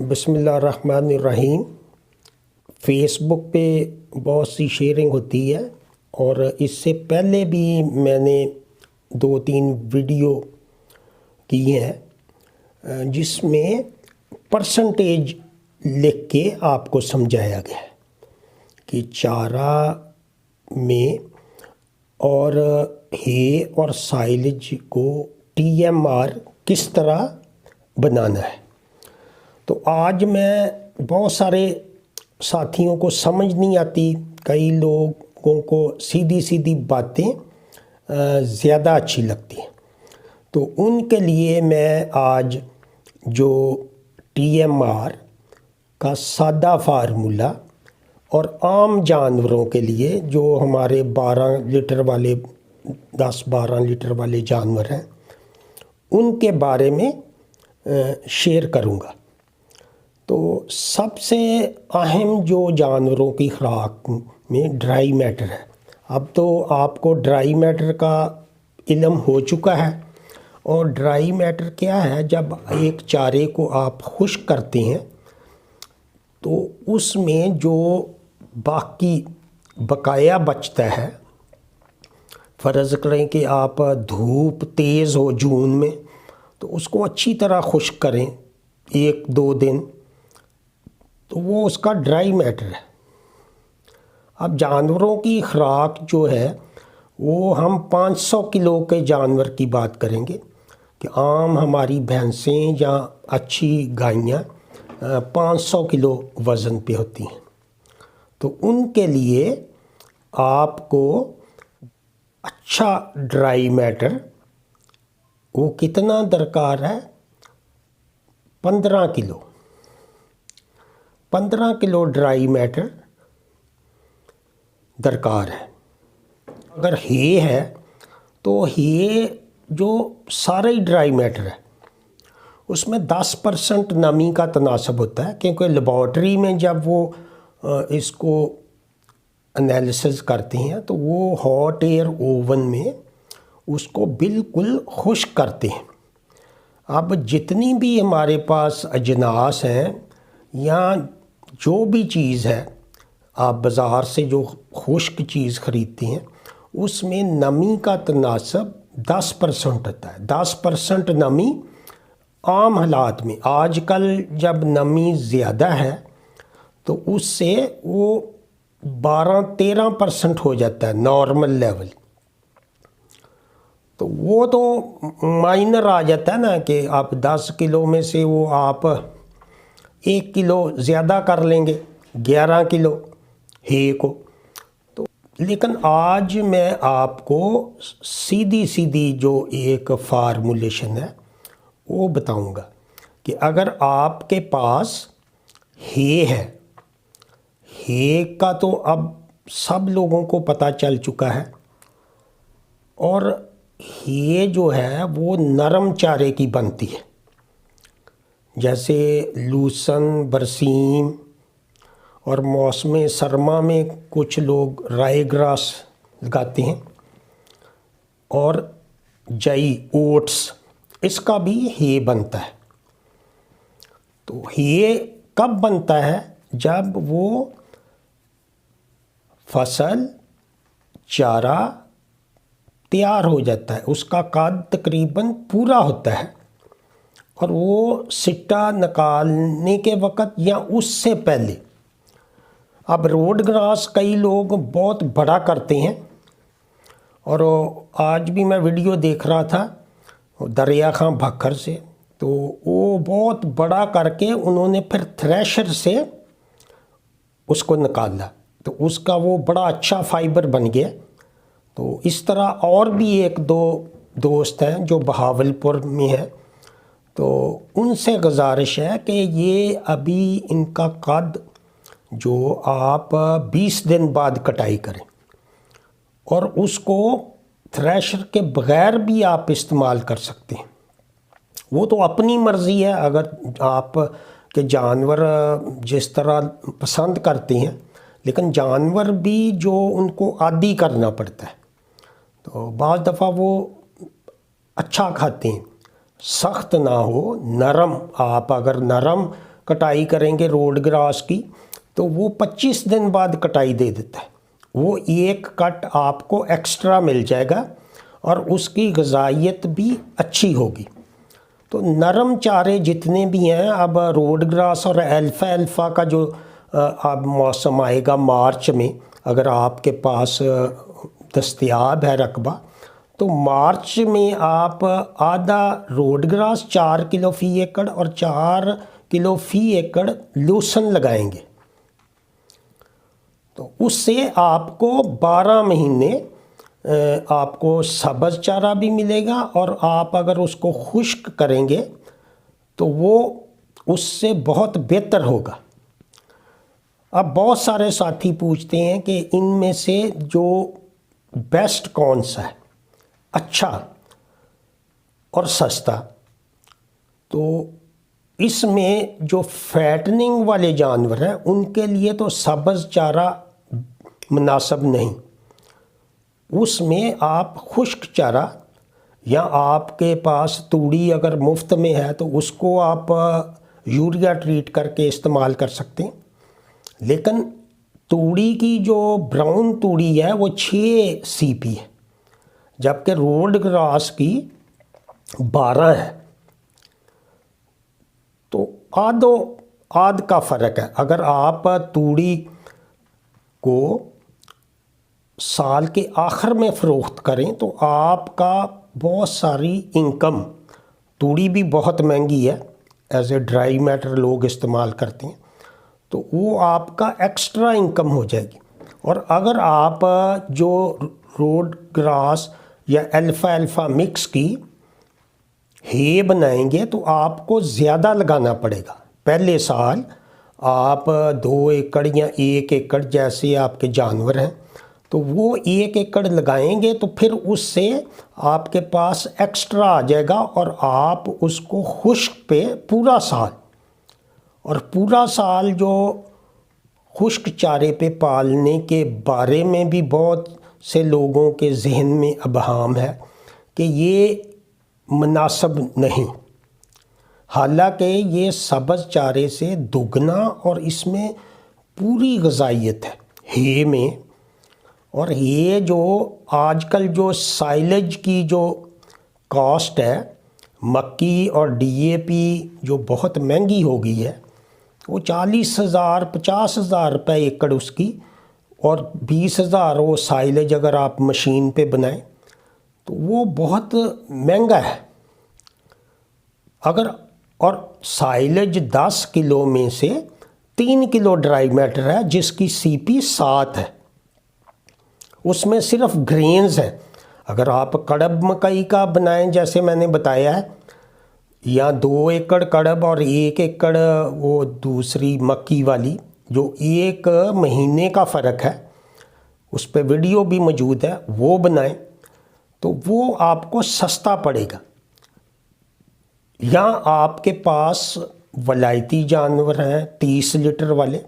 بسم اللہ الرحمن الرحیم۔ فیس بک پہ بہت سی شیئرنگ ہوتی ہے اور اس سے پہلے بھی میں نے 2-3 ویڈیو کی ہیں جس میں پرسنٹیج لکھ کے آپ کو سمجھایا گیا ہے کہ چارہ میں اور ہے اور سائلج کو TMR کس طرح بنانا ہے۔ تو آج میں بہت سارے ساتھیوں کو سمجھ نہیں آتی، کئی لوگوں کو سیدھی باتیں زیادہ اچھی لگتی ہیں، تو ان کے لیے میں آج جو TMR کا سادہ فارمولہ اور عام جانوروں کے لیے جو ہمارے 12 لیٹر والے 10-12 لیٹر والے جانور ہیں ان کے بارے میں شیئر کروں گا۔ تو سب سے اہم جو جانوروں کی خوراک میں ڈرائی میٹر ہے۔ اب تو آپ کو ڈرائی میٹر کا علم ہو چکا ہے، اور ڈرائی میٹر کیا ہے؟ جب ایک چارے کو آپ خشک کرتے ہیں تو اس میں جو باقی بقایا بچتا ہے، فرض کریں کہ آپ دھوپ تیز ہو جون میں تو اس کو اچھی طرح خشک کریں 1-2 دن، تو وہ اس کا ڈرائی میٹر ہے۔ اب جانوروں کی خوراک جو ہے وہ ہم 500 کلو کے جانور کی بات کریں گے کہ عام ہماری بھینسیں یا اچھی گائیاں 500 کلو وزن پہ ہوتی ہیں۔ تو ان کے لیے آپ کو اچھا ڈرائی میٹر وہ کتنا درکار ہے؟ 15 کلو 15 کلو ڈرائی میٹر درکار ہے۔ اگر ہے تو جو سارا ہی ڈرائی میٹر ہے اس میں 10% نمی کا تناسب ہوتا ہے، کیونکہ لیبارٹری میں جب وہ اس کو انالیسز کرتے ہیں تو وہ ہاٹ ایئر اوون میں اس کو بالکل خشک کرتے ہیں۔ اب جتنی بھی ہمارے پاس اجناس ہیں یا جو بھی چیز ہے، آپ بازار سے جو خشک چیز خریدتے ہیں اس میں نمی کا تناسب 10% ہوتا ہے۔ 10% نمی عام حالات میں، آج کل جب نمی زیادہ ہے تو اس سے وہ 12-13% ہو جاتا ہے نارمل لیول۔ تو وہ تو مائنر آ جاتا ہے نا کہ آپ 10 کلو میں سے وہ آپ 1 کلو زیادہ کر لیں گے، 11 کلو کو۔ تو لیکن آج میں آپ کو سیدھی جو ایک فارمولیشن ہے وہ بتاؤں گا کہ اگر آپ کے پاس ہے کا تو اب سب لوگوں کو پتہ چل چکا ہے، اور جو ہے وہ نرم چارے کی بنتی ہے، جیسے لوسن، برسیم، اور موسم سرما میں کچھ لوگ رائے گراس لگاتے ہیں، اور جئی اوٹس، اس کا بھی بنتا ہے۔ تو کب بنتا ہے؟ جب وہ فصل چارہ تیار ہو جاتا ہے، اس کا قد تقریباً پورا ہوتا ہے، اور وہ سٹا نکالنے کے وقت یا اس سے پہلے۔ اب روڈ گراس کئی لوگ بہت بڑا کرتے ہیں، اور آج بھی میں ویڈیو دیکھ رہا تھا دریا خان بھکر سے، تو وہ بہت بڑا کر کے انہوں نے پھر تھریشر سے اس کو نکالا، تو اس کا وہ بڑا اچھا فائبر بن گیا۔ تو اس طرح اور بھی 1-2 دوست ہیں جو بہاولپور میں ہیں، تو ان سے گزارش ہے کہ یہ ابھی ان کا قد جو آپ 20 دن بعد کٹائی کریں، اور اس کو تھریشر کے بغیر بھی آپ استعمال کر سکتے ہیں۔ وہ تو اپنی مرضی ہے، اگر آپ کے جانور جس طرح پسند کرتے ہیں، لیکن جانور بھی جو ان کو عادی کرنا پڑتا ہے، تو بعض دفعہ وہ اچھا کھاتے ہیں، سخت نہ ہو، نرم۔ آپ اگر نرم کٹائی کریں گے روڈ گراس کی تو وہ 25 دن بعد کٹائی دے دیتا ہے، وہ ایک کٹ آپ کو ایکسٹرا مل جائے گا اور اس کی غذائیت بھی اچھی ہوگی۔ تو نرم چارے جتنے بھی ہیں، اب روڈ گراس اور الفا کا جو اب موسم آئے گا مارچ میں، اگر آپ کے پاس دستیاب ہے رقبہ تو مارچ میں آپ آدھا روڈ گراس 4 کلو فی ایکڑ اور 4 کلو فی ایکڑ لوسن لگائیں گے، تو اس سے آپ کو 12 مہینے آپ کو سبز چارہ بھی ملے گا، اور آپ اگر اس کو خشک کریں گے تو وہ اس سے بہت بہتر ہوگا۔ اب بہت سارے ساتھی پوچھتے ہیں کہ ان میں سے جو بیسٹ کون سا ہے، اچھا اور سستا؟ تو اس میں جو فیٹننگ والے جانور ہیں ان کے لیے تو سبز چارہ مناسب نہیں، اس میں آپ خشک چارہ، یا آپ کے پاس توڑی اگر مفت میں ہے تو اس کو آپ یوریا ٹریٹ کر کے استعمال کر سکتے ہیں، لیکن توڑی کی جو براؤن توڑی ہے وہ 6 سی پی ہے، جبکہ روڈ گراس کی 12 ہے، تو آدھ کا فرق ہے۔ اگر آپ توڑی کو سال کے آخر میں فروخت کریں تو آپ کا بہت ساری انکم، توڑی بھی بہت مہنگی ہے، ایز اے ڈرائی میٹر لوگ استعمال کرتے ہیں، تو وہ آپ کا ایکسٹرا انکم ہو جائے گی۔ اور اگر آپ جو روڈ گراس یا الفا مکس کی ہے بنائیں گے تو آپ کو زیادہ لگانا پڑے گا۔ پہلے سال آپ 2 ایکڑ یا 1 ایکڑ جیسے آپ کے جانور ہیں تو وہ 1 ایکڑ لگائیں گے، تو پھر اس سے آپ کے پاس ایکسٹرا آ جائے گا، اور آپ اس کو خشک پہ پورا سال، اور پورا سال جو خشک چارے پہ پالنے کے بارے میں بھی بہت سے لوگوں کے ذہن میں ابہام ہے کہ یہ مناسب نہیں، حالانکہ یہ سبز چارے سے دگنا اور اس میں پوری غذائیت ہے میں۔ اور یہ جو آج کل جو سائلج کی جو کاسٹ ہے، مکی اور ڈی اے پی جو بہت مہنگی ہو گئی ہے، وہ 40,000 50,000 روپے ایکڑ اس کی، اور 20,000 وہ سائلج اگر آپ مشین پہ بنائیں تو وہ بہت مہنگا ہے۔ اور سائلج 10 کلو میں سے 3 کلو ڈرائی میٹر ہے جس کی سی پی 7 ہے، اس میں صرف گرینز ہیں۔ اگر آپ کڑب مکئی کا بنائیں جیسے میں نے بتایا ہے، یا 2 ایکڑ کڑب اور 1 ایکڑ وہ دوسری مکی والی جو 1 مہینے کا فرق ہے، اس پہ ویڈیو بھی موجود ہے، وہ بنائیں تو وہ آپ کو سستا پڑے گا۔ یا آپ کے پاس ولایتی جانور ہیں 30 لیٹر والے،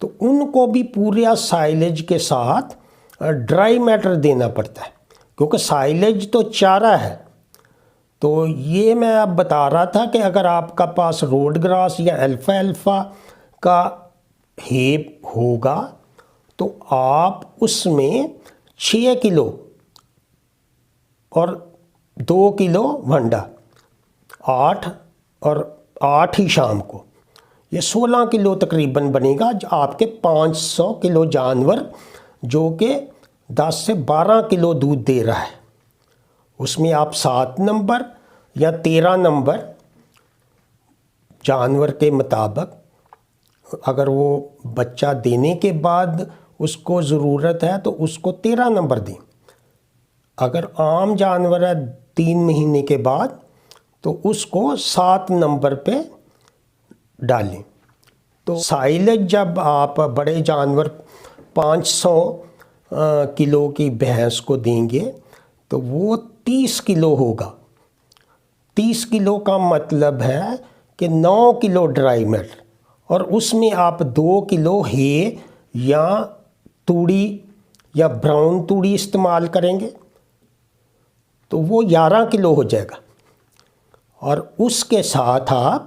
تو ان کو بھی پورا سائلج کے ساتھ ڈرائی میٹر دینا پڑتا ہے، کیونکہ سائلج تو چارہ ہے۔ تو یہ میں اب بتا رہا تھا کہ اگر آپ کا پاس روڈ گراس یا الفا کا ہے ہوگا تو آپ اس میں 6 کلو اور 2 کلو ونڈا، 8 اور 8 ہی شام کو، یہ 16 کلو تقریباً بنے گا، آپ کے 500 کلو جانور جو کہ 10 سے 12 کلو دودھ دے رہا ہے، اس میں آپ 7 نمبر یا 13 نمبر جانور کے مطابق، اگر وہ بچہ دینے کے بعد اس کو ضرورت ہے تو اس کو 13 نمبر دیں، اگر عام جانور ہے 3 مہینے کے بعد تو اس کو 7 نمبر پہ ڈالیں۔ تو سائلج جب آپ بڑے جانور 500 کلو کی بھینس کو دیں گے تو وہ 30 کلو ہوگا۔ 30 کلو کا مطلب ہے کہ 9 کلو ڈرائی میٹر، اور اس میں آپ 2 کلو ہے یا توڑی یا براؤن توڑی استعمال کریں گے تو وہ 11 کلو ہو جائے گا، اور اس کے ساتھ آپ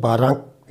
12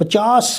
50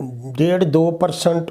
1.5-2%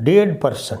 1.5%,